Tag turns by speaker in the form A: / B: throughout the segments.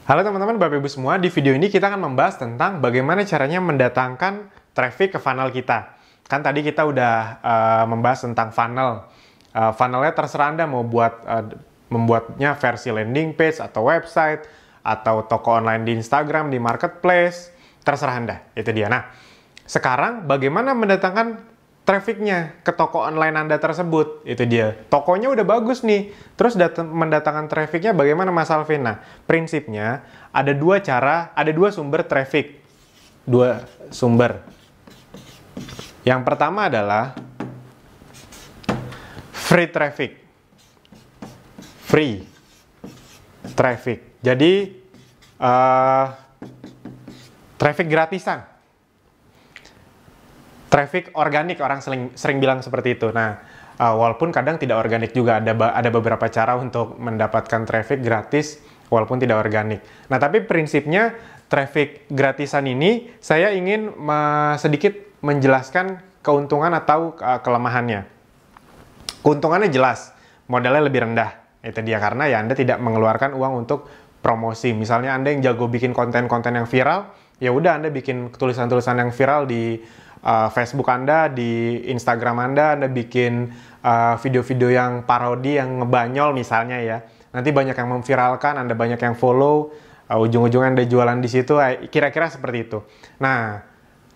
A: Halo teman-teman, Bapak Ibu semua. Di video ini kita akan membahas tentang bagaimana caranya mendatangkan traffic ke funnel kita. Kan tadi kita udah membahas tentang funnel. Funnelnya terserah Anda mau membuatnya versi landing page atau website atau toko online di Instagram, di marketplace, terserah Anda. Itu dia. Nah, sekarang bagaimana mendatangkan trafficnya ke toko online Anda tersebut? Itu dia. Tokonya udah bagus nih. Terus mendatangkan trafficnya bagaimana, Mas Alvin? Nah, prinsipnya ada dua cara, ada dua sumber traffic. Dua sumber. Yang pertama adalah free traffic. Free traffic. Jadi, traffic gratisan. Traffic organik, orang sering bilang seperti itu. Nah, walaupun kadang tidak organik juga, ada beberapa cara untuk mendapatkan traffic gratis walaupun tidak organik. Nah, tapi prinsipnya traffic gratisan ini saya ingin sedikit menjelaskan keuntungan atau kelemahannya. Keuntungannya jelas, modalnya lebih rendah. Itu dia, karena ya Anda tidak mengeluarkan uang untuk promosi. Misalnya Anda yang jago bikin konten-konten yang viral, ya udah Anda bikin tulisan-tulisan yang viral di Facebook Anda, di Instagram Anda bikin video-video yang parodi, yang ngebanyol misalnya ya. Nanti banyak yang memviralkan, Anda banyak yang follow, ujung-ujungnya Anda jualan di situ, kira-kira seperti itu. Nah,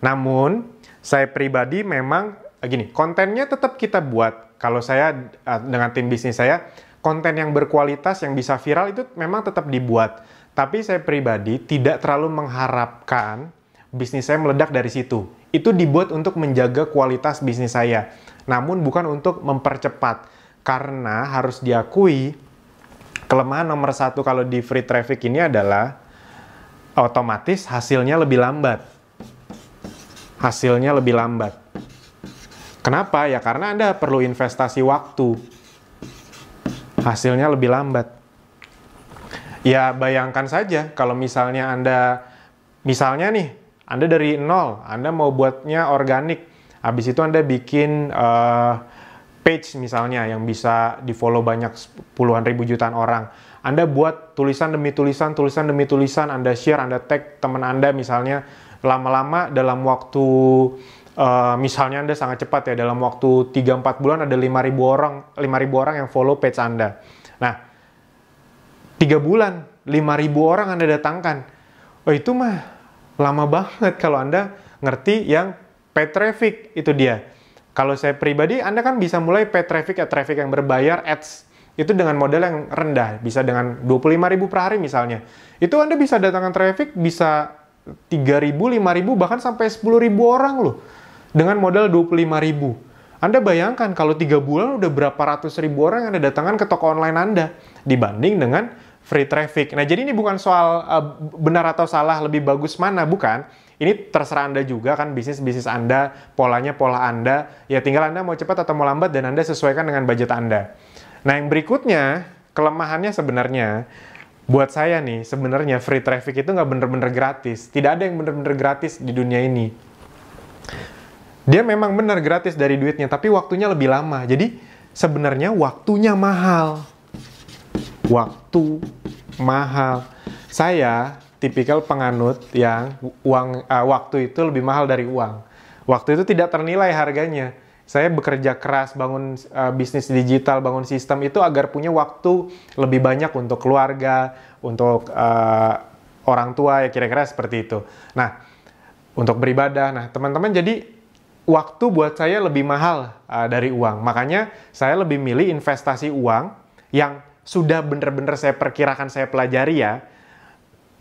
A: namun saya pribadi memang gini, kontennya tetap kita buat. Kalau saya dengan tim bisnis saya, konten yang berkualitas, yang bisa viral itu memang tetap dibuat. Tapi saya pribadi tidak terlalu mengharapkan bisnis saya meledak dari situ. Itu dibuat untuk menjaga kualitas bisnis saya. Namun bukan untuk mempercepat. Karena harus diakui, kelemahan nomor satu kalau di free traffic ini adalah otomatis hasilnya lebih lambat. Hasilnya lebih lambat. Kenapa? Ya karena Anda perlu investasi waktu. Hasilnya lebih lambat. Ya bayangkan saja kalau misalnya nih, Anda dari nol, Anda mau buatnya organik. Habis itu Anda bikin page misalnya yang bisa di-follow banyak puluhan ribu jutaan orang. Anda buat tulisan demi tulisan, tulisan demi tulisan, Anda share, Anda tag teman Anda misalnya. Lama-lama dalam waktu, misalnya Anda sangat cepat ya, dalam waktu 3-4 bulan ada 5.000 orang yang follow page Anda. Nah, 3 bulan, 5.000 orang Anda datangkan. Oh itu mah lama banget kalau Anda ngerti yang paid traffic, itu dia. Kalau saya pribadi, Anda kan bisa mulai paid traffic, traffic yang berbayar, ads, itu dengan modal yang rendah, bisa dengan 25.000 per hari misalnya. Itu Anda bisa datangkan traffic, bisa 3.000, 5.000, bahkan sampai 10.000 orang loh, dengan modal 25.000. Anda bayangkan kalau 3 bulan udah berapa ratus ribu orang yang Anda datangkan ke toko online Anda, dibanding dengan free traffic. Nah, jadi ini bukan soal benar atau salah, lebih bagus mana, bukan. Ini terserah Anda juga kan, bisnis Anda, polanya pola Anda. Ya tinggal Anda mau cepat atau mau lambat, dan Anda sesuaikan dengan budget Anda. Nah, yang berikutnya, kelemahannya sebenarnya, buat saya nih, sebenarnya free traffic itu nggak bener-bener gratis. Tidak ada yang bener-bener gratis di dunia ini. Dia memang benar gratis dari duitnya, tapi waktunya lebih lama. Jadi, sebenarnya waktunya mahal. Waktu mahal. Saya tipikal penganut yang waktu itu lebih mahal dari uang. Waktu itu tidak ternilai harganya. Saya bekerja keras, bangun bisnis digital, bangun sistem itu agar punya waktu lebih banyak untuk keluarga, untuk orang tua, ya kira-kira seperti itu. Nah, untuk beribadah. Nah, teman-teman, jadi waktu buat saya lebih mahal dari uang. Makanya saya lebih milih investasi uang yang sudah benar-benar saya perkirakan, saya pelajari ya,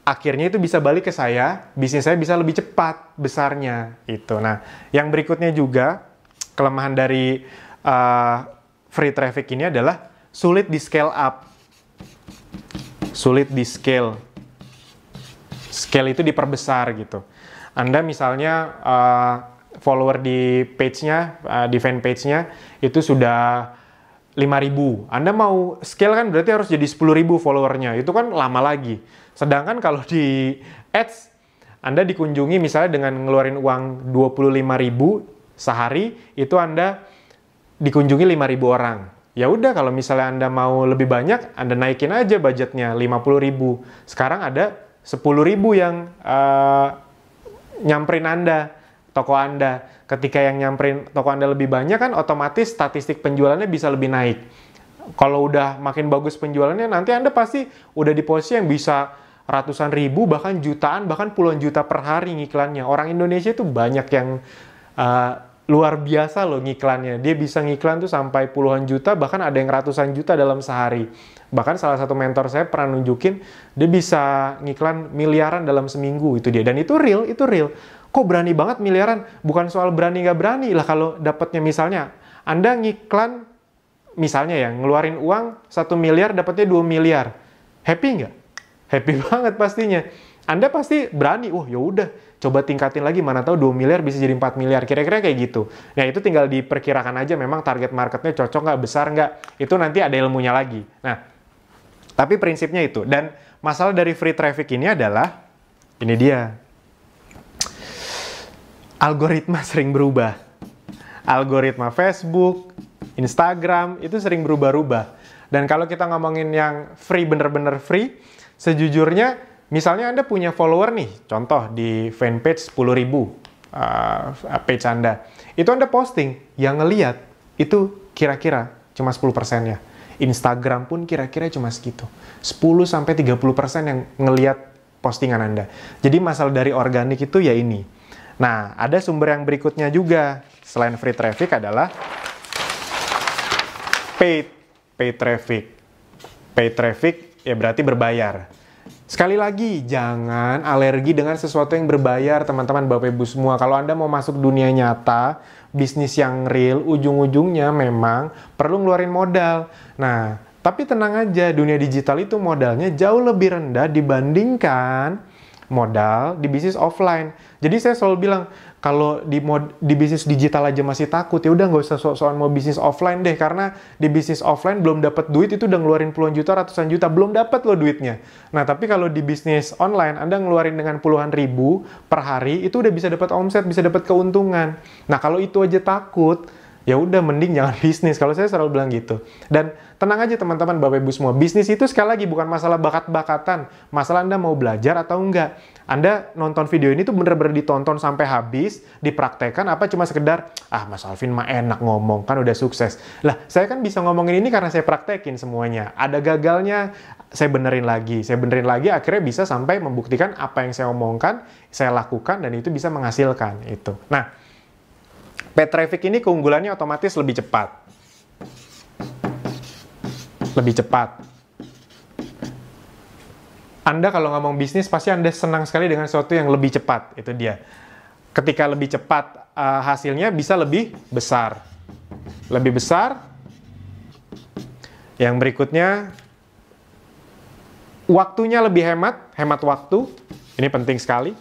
A: akhirnya itu bisa balik ke saya, bisnis saya bisa lebih cepat besarnya itu. Nah, yang berikutnya juga kelemahan dari free traffic ini adalah sulit di scale up. Sulit di scale. Scale itu diperbesar gitu. Anda misalnya follower di page-nya, di fanpage-nya itu sudah 5.000. Anda mau scale kan berarti harus jadi 10.000 followernya. Itu kan lama lagi. Sedangkan kalau di ads, Anda dikunjungi misalnya dengan ngeluarin uang 25.000 sehari, itu Anda dikunjungi 5.000 orang. ya udah kalau misalnya Anda mau lebih banyak, Anda naikin aja budgetnya 50.000. Sekarang ada 10.000 yang nyamperin Anda, toko Anda. Ketika yang nyamperin toko Anda lebih banyak kan otomatis statistik penjualannya bisa lebih naik. Kalau udah makin bagus penjualannya, nanti Anda pasti udah di posisi yang bisa ratusan ribu, bahkan jutaan, bahkan puluhan juta per hari ngiklannya. Orang Indonesia itu banyak yang luar biasa loh ngiklannya. Dia bisa ngiklan tuh sampai puluhan juta, bahkan ada yang ratusan juta dalam sehari. Bahkan salah satu mentor saya pernah nunjukin, dia bisa ngiklan miliaran dalam seminggu, itu dia. Dan itu real, itu real. Kok berani banget miliaran? Bukan soal berani nggak berani lah, kalau dapatnya misalnya, Anda ngiklan, misalnya ya, ngeluarin uang 1 miliar, dapatnya 2 miliar. Happy nggak? Happy banget pastinya. Anda pasti berani, ya udah, coba tingkatin lagi, mana tahu 2 miliar bisa jadi 4 miliar, kira-kira kayak gitu. Nah, itu tinggal diperkirakan aja memang target marketnya cocok nggak, besar nggak, itu nanti ada ilmunya lagi. Nah, tapi prinsipnya itu. Dan masalah dari free traffic ini adalah, ini dia, algoritma sering berubah. Algoritma Facebook, Instagram, itu sering berubah-ubah. Dan kalau kita ngomongin yang free, bener-bener free, sejujurnya, misalnya Anda punya follower nih, contoh di fanpage 10.000 page Anda. Itu Anda posting, yang ngeliat itu kira-kira cuma 10%-nya. Instagram pun kira-kira cuma segitu. 10-30% yang ngeliat postingan Anda. Jadi masalah dari organik itu ya ini. Nah, ada sumber yang berikutnya juga, selain free traffic adalah paid traffic. Paid traffic ya berarti berbayar. Sekali lagi, jangan alergi dengan sesuatu yang berbayar, teman-teman, Bapak Ibu semua. Kalau Anda mau masuk dunia nyata, bisnis yang real, ujung-ujungnya memang perlu ngeluarin modal. Nah, tapi tenang aja, dunia digital itu modalnya jauh lebih rendah dibandingkan modal di bisnis offline. Jadi saya selalu bilang, kalau di bisnis digital aja masih takut, ya udah nggak usah sok-sokan mau bisnis offline deh, karena di bisnis offline belum dapat duit itu udah ngeluarin puluhan juta, ratusan juta, belum dapat loh duitnya. Nah, tapi kalau di bisnis online Anda ngeluarin dengan puluhan ribu per hari, itu udah bisa dapat omset, bisa dapat keuntungan. Nah, kalau itu aja takut, ya udah mending jangan bisnis. Kalau saya selalu bilang gitu. Dan tenang aja teman-teman, Bapak Ibu semua, bisnis itu sekali lagi bukan masalah bakat-bakatan, masalah Anda mau belajar atau enggak. Anda nonton video ini tuh bener-bener ditonton sampai habis, dipraktekkan, apa cuma sekedar, Mas Alvin mah enak ngomong, kan udah sukses. Lah, saya kan bisa ngomongin ini karena saya praktekin semuanya. Ada gagalnya, saya benerin lagi, akhirnya bisa sampai membuktikan apa yang saya omongkan, saya lakukan, dan itu bisa menghasilkan itu. Nah, paid traffic ini keunggulannya otomatis lebih cepat. Lebih cepat. Anda kalau ngomong bisnis, pasti Anda senang sekali dengan sesuatu yang lebih cepat. Itu dia. Ketika lebih cepat, hasilnya bisa lebih besar. Lebih besar. Yang berikutnya, waktunya lebih hemat. Hemat waktu. Ini penting sekali.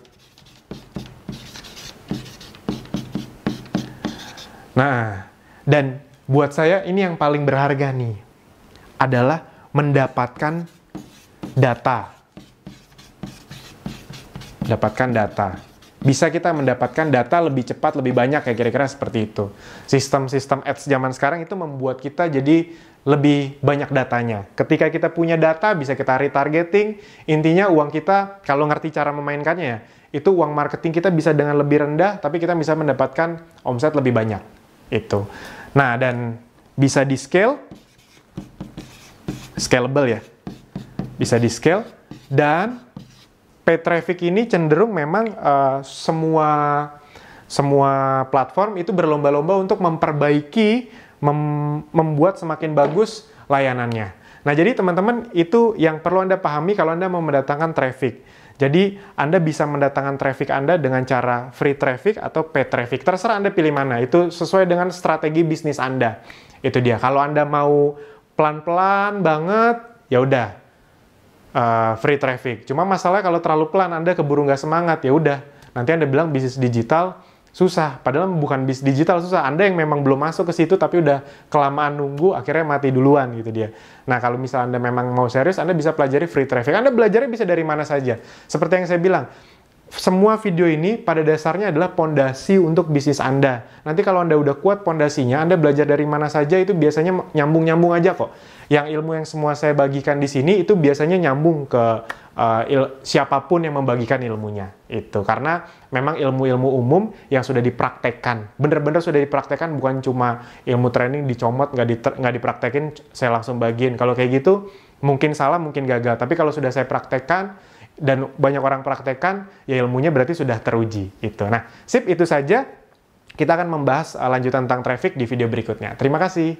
A: Nah, dan buat saya ini yang paling berharga nih, adalah mendapatkan data. Mendapatkan data. Bisa kita mendapatkan data lebih cepat, lebih banyak, ya kira-kira seperti itu. Sistem-sistem ads zaman sekarang itu membuat kita jadi lebih banyak datanya. Ketika kita punya data, bisa kita retargeting. Intinya uang kita, kalau ngerti cara memainkannya ya, itu uang marketing kita bisa dengan lebih rendah, tapi kita bisa mendapatkan omset lebih banyak. Itu. Nah, dan bisa di-scale, scalable ya. Bisa di-scale, dan paid traffic ini cenderung memang semua platform itu berlomba-lomba untuk memperbaiki, membuat semakin bagus layanannya. Nah, jadi teman-teman, itu yang perlu Anda pahami kalau Anda mau mendatangkan traffic. Jadi, Anda bisa mendatangkan traffic Anda dengan cara free traffic atau paid traffic. Terserah Anda pilih mana. Itu sesuai dengan strategi bisnis Anda. Itu dia. Kalau Anda mau pelan-pelan banget, ya udah free traffic. Cuma masalahnya kalau terlalu pelan, Anda keburu nggak semangat, ya udah. Nanti Anda bilang bisnis digital susah. Padahal bukan bisnis digital susah. Anda yang memang belum masuk ke situ, tapi udah kelamaan nunggu, akhirnya mati duluan gitu dia. Nah, kalau misalnya Anda memang mau serius, Anda bisa pelajari free traffic. Anda belajarnya bisa dari mana saja. Seperti yang saya bilang, semua video ini pada dasarnya adalah pondasi untuk bisnis Anda. Nanti kalau Anda udah kuat pondasinya, Anda belajar dari mana saja itu biasanya nyambung-nyambung aja kok. Yang ilmu yang semua saya bagikan di sini itu biasanya nyambung ke siapapun yang membagikan ilmunya. Itu karena memang ilmu-ilmu umum yang sudah dipraktekkan. Bener-bener sudah dipraktekkan, bukan cuma ilmu training dicomot, nggak dipraktekin, saya langsung bagiin. Kalau kayak gitu, mungkin salah, mungkin gagal. Tapi kalau sudah saya praktekkan, dan banyak orang praktekkan, ya ilmunya berarti sudah teruji. Itu. Nah, sip, itu saja. Kita akan membahas lanjutan tentang traffic di video berikutnya. Terima kasih.